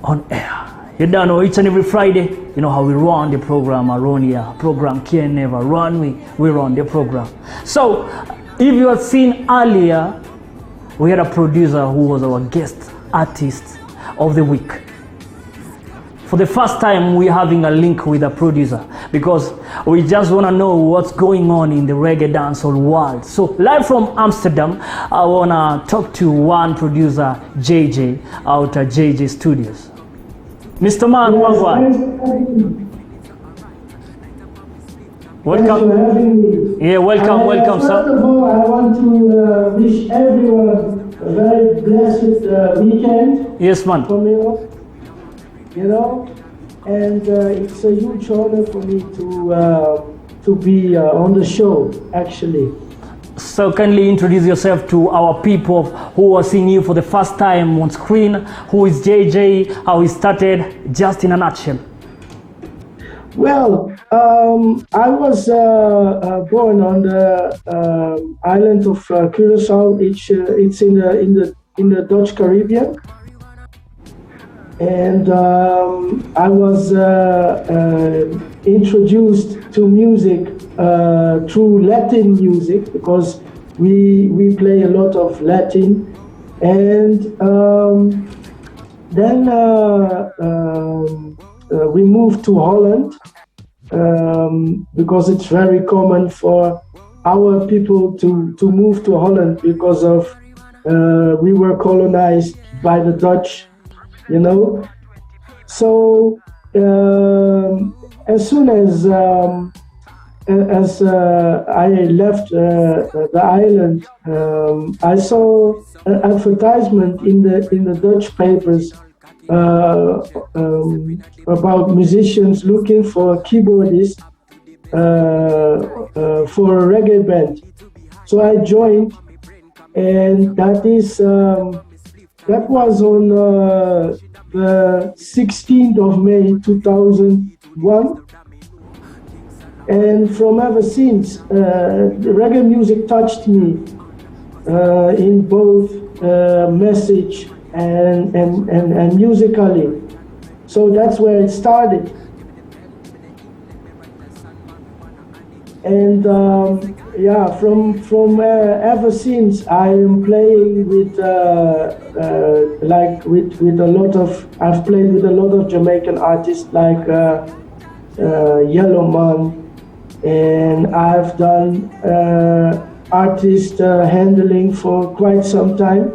on air. You don't know, each and every Friday, you know how we run the program around here. Program can never run, we run the program. So, if you had seen earlier, we had a producer who was our guest artist of the week. For the first time, we're having a link with a producer because we just want to know what's going on in the reggae dancehall world. So, live from Amsterdam, I want to talk to one producer, JJ, out at JJ Studios. Mr. Man, welcome. Yeah, welcome, sir. First of all, I want to wish everyone a very blessed weekend. Yes, man. For me, you know, and it's a huge honor for me to be on the show, actually. So kindly introduce yourself to our people who are seeing you for the first time on screen. Who is JJ? How he started? Just in a nutshell. Well, I was born on the island of Curacao. It's in the Dutch Caribbean, and I was introduced to music through Latin music because we play a lot of Latin, and then we moved to Holland because it's very common for our people to move to Holland because of we were colonized by the Dutch, you know. So as soon as I left the island, I saw an advertisement in the Dutch papers about musicians looking for a keyboardist for a reggae band. So I joined, and that was on the 16th of May 2001. And from ever since, the reggae music touched me in both message and musically. So that's where it started. And from ever since, I am playing with with a lot of. I've played with a lot of Jamaican artists like Yellow Man. And I've done artist handling for quite some time,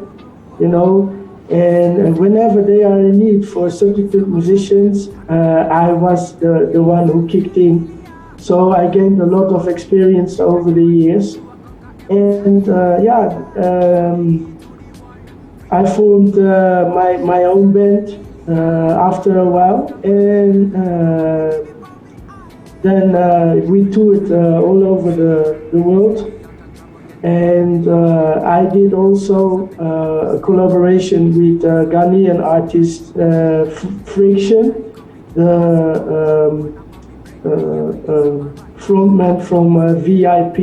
you know, and whenever they are in need for substitute musicians, I was the one who kicked in. So I gained a lot of experience over the years. And I formed my own band after a while. And then we toured all over the world, and I did also a collaboration with Ghanaian artist Friction, the frontman from VIP,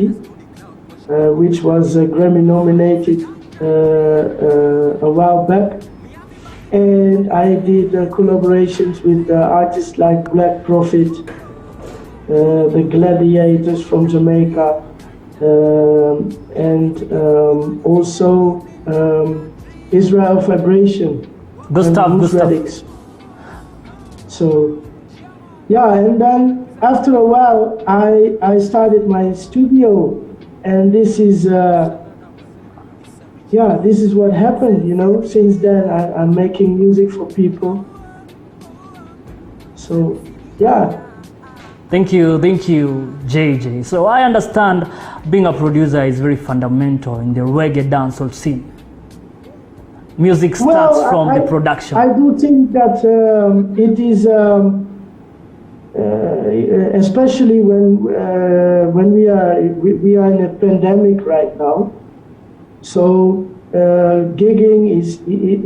which was Grammy nominated a while back. And I did collaborations with artists like Black Prophet, the Gladiators from Jamaica, and also Israel Vibration, Gotv. So yeah, and then after a while I started my studio, and this is what happened, you know. Since then I'm making music for people. So yeah. Thank you, JJ. So I understand being a producer is very fundamental in the reggae dancehall scene. Music starts from the production. I do think that it is, especially when we are in a pandemic right now. So gigging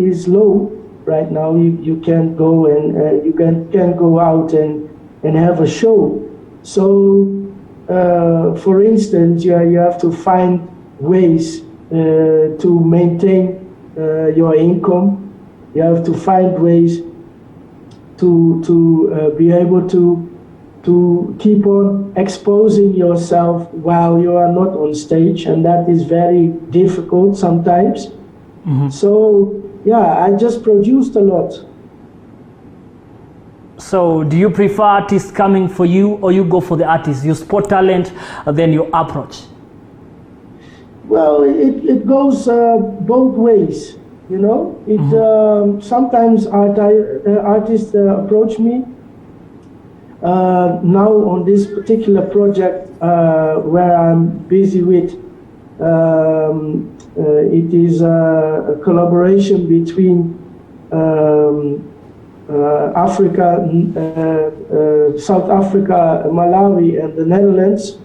is low right now. You can't go and you can't go out and have a show. So, for instance, you have to find ways to maintain your income. You have to find ways to be able to keep on exposing yourself while you are not on stage, and that is very difficult sometimes. So yeah, I just produced a lot. So do you prefer artists coming for you, or you go for the artists? You spot talent, then you approach? Well, it goes both ways, you know. Sometimes artists approach me. Now on this particular project where I'm busy with, it is a collaboration between Africa, South Africa, Malawi, and the Netherlands.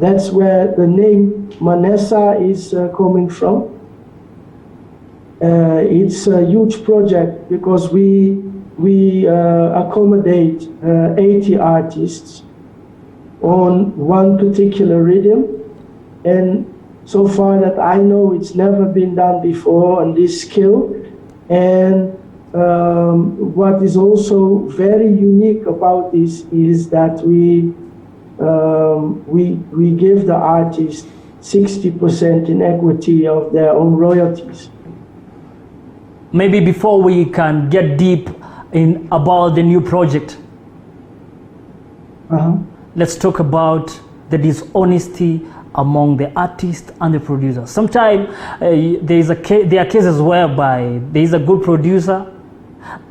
That's where the name Manessa is coming from. It's a huge project because we accommodate 80 artists on one particular rhythm, and so far that I know, it's never been done before on this scale. And what is also very unique about this is that we give the artist 60% in equity of their own royalties. Maybe before we can get deep in about the new project, let's talk about the dishonesty among the artist and the producer. Sometimes there are cases whereby there is a good producer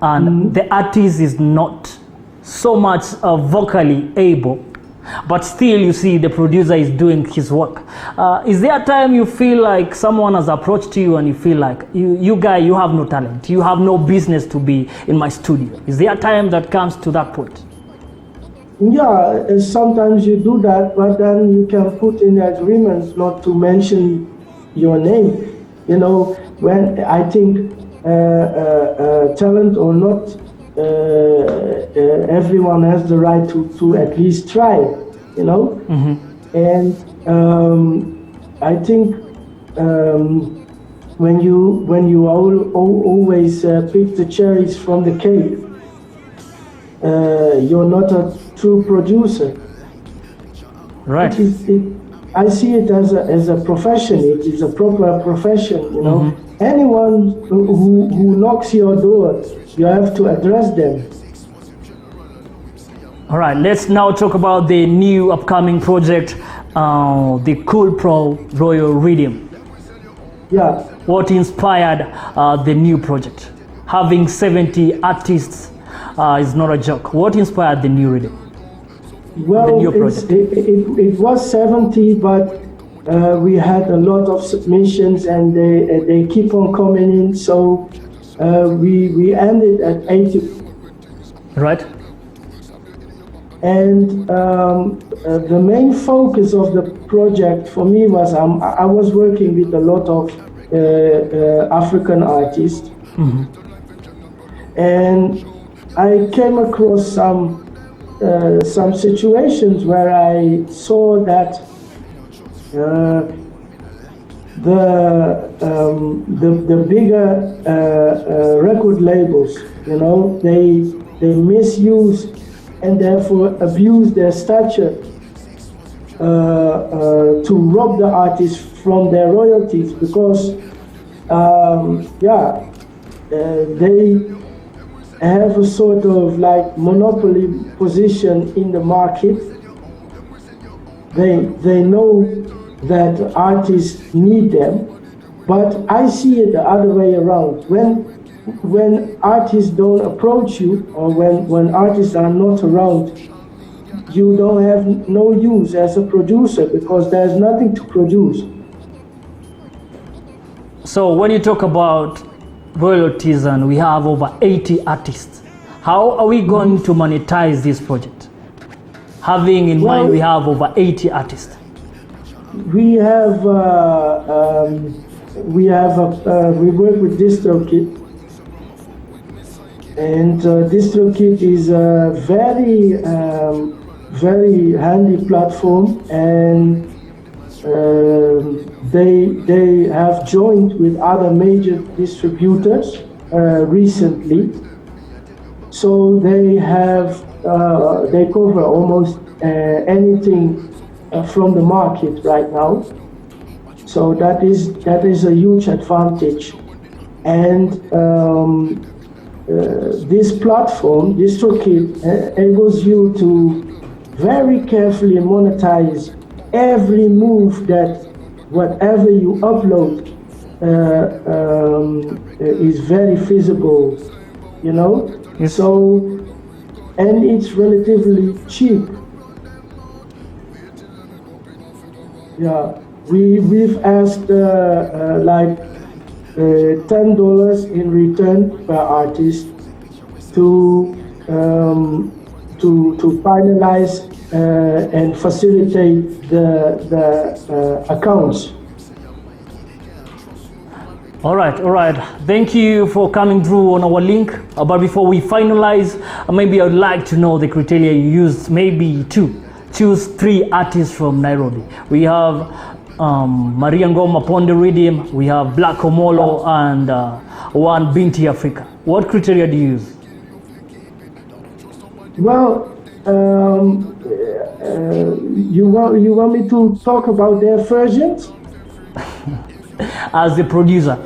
and the artist is not so much vocally able, but still you see the producer is doing his work. Is there a time you feel like someone has approached you and you feel like you guy, you have no talent, you have no business to be in my studio? Is there a time that comes to that point? Yeah, sometimes you do that, but then you can put in agreements not to mention your name. You know, when I think talent or not, everyone has the right to at least try, you know. And I think when you always pick the cherries from the cake, you're not a true producer. Right. I see it as a profession. It is a proper profession, you know. Anyone who knocks your door, you have to address them. All right, let's now talk about the new upcoming project, the Cool Pro Royal Rhythm. Yeah. What inspired the new project? Having 70 artists is not a joke. What inspired the new rhythm? Well, the new project? It was 70, but we had a lot of submissions, and they keep on coming in. So we ended at 80. Right. And the main focus of the project for me was I was working with a lot of African artists, and I came across some situations where I saw that the bigger record labels, you know, they misuse and therefore abuse their stature to rob the artists from their royalties, because they have a sort of like monopoly position in the market. They know that artists need them, but I see it the other way around. When artists don't approach you, or when artists are not around, you don't have no use as a producer, because there's nothing to produce. So when you talk about royalties and we have over 80 artists, how are we going to monetize this project? Having in mind we have over 80 artists. We work with DistroKid, and DistroKid is a very handy platform, and they have joined with other major distributors recently. So they have they cover almost anything from the market right now. So that is a huge advantage, and this platform, DistroKid, enables you to very carefully monetize every move that whatever you upload is very feasible, you know. Yes. So, and it's relatively cheap. Yeah, we've asked like $10 in return per artist to finalize and facilitate the accounts. All right. Thank you for coming through on our link. But before we finalize, maybe I'd like to know the criteria you used, maybe to choose 3 artists from Nairobi. We have Maria Ngoma upon the rhythm, we have Black Omolo, and one Binti Africa. What criteria do you use? Well, you want me to talk about their versions? As the producer,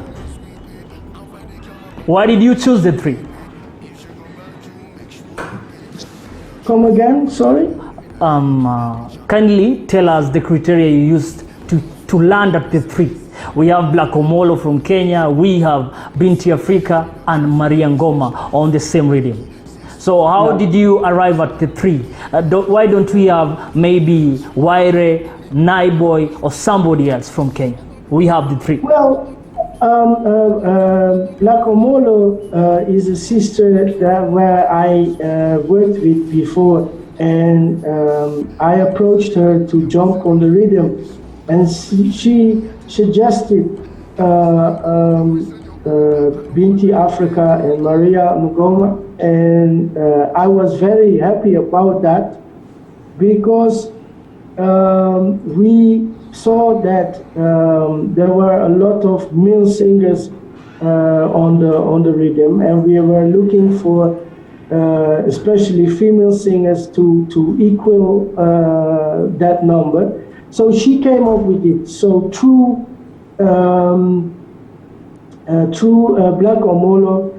why did you choose the 3? Come again, sorry? Kindly tell us the criteria you used to land at the 3. We have Black Omolo from Kenya, we have Binti Africa and Maria Ngoma on the same rhythm. So how did you arrive at the 3? Why don't we have maybe Waire, Naiboy, or somebody else from Kenya? We have the 3. Well, Black Omolo is a sister where I worked with before, and I approached her to jump on the rhythm, and she suggested Binti Africa and Maria Ngoma, and I was very happy about that because we saw that there were a lot of male singers on the rhythm, and we were looking for especially female singers to equal that number. So she came up with it. So through Black Omolo,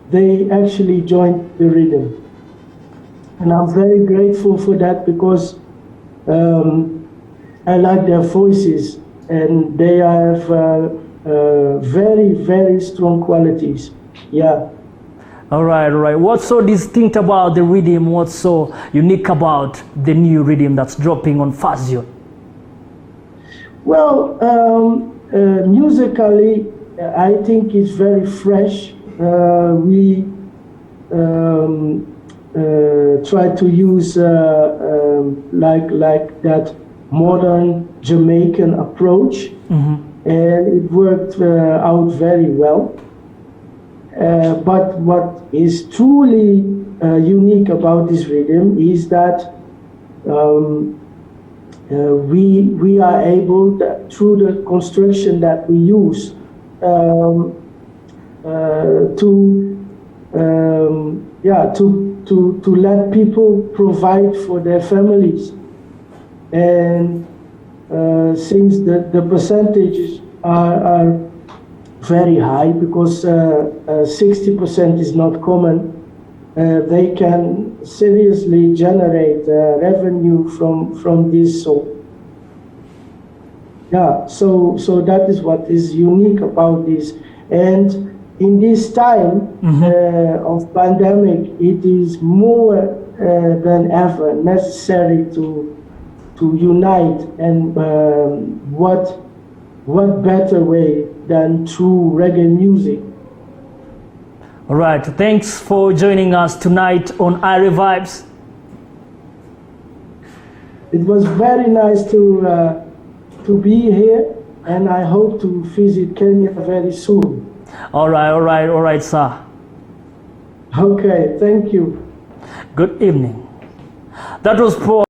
they actually joined the rhythm, and I'm very grateful for that because I like their voices, and they have very, very strong qualities. Yeah. All right. What's so distinct about the rhythm? What's so unique about the new rhythm that's dropping on Fazio? Well, musically, I think it's very fresh. We try to use like that modern Jamaican approach, and it worked out very well. But what is truly unique about this rhythm is that we are able, through the construction that we use, to let people provide for their families. And since the percentages are very high, because 60% is not common, they can seriously generate revenue from this. So that is what is unique about this. And in this time of pandemic, it is more than ever necessary to unite, and what better way than through reggae music. All right, thanks for joining us tonight on Irie Vibes. It was very nice to be here, and I hope to visit Kenya very soon. All right, sir. Okay, thank you. Good evening. That was Paul.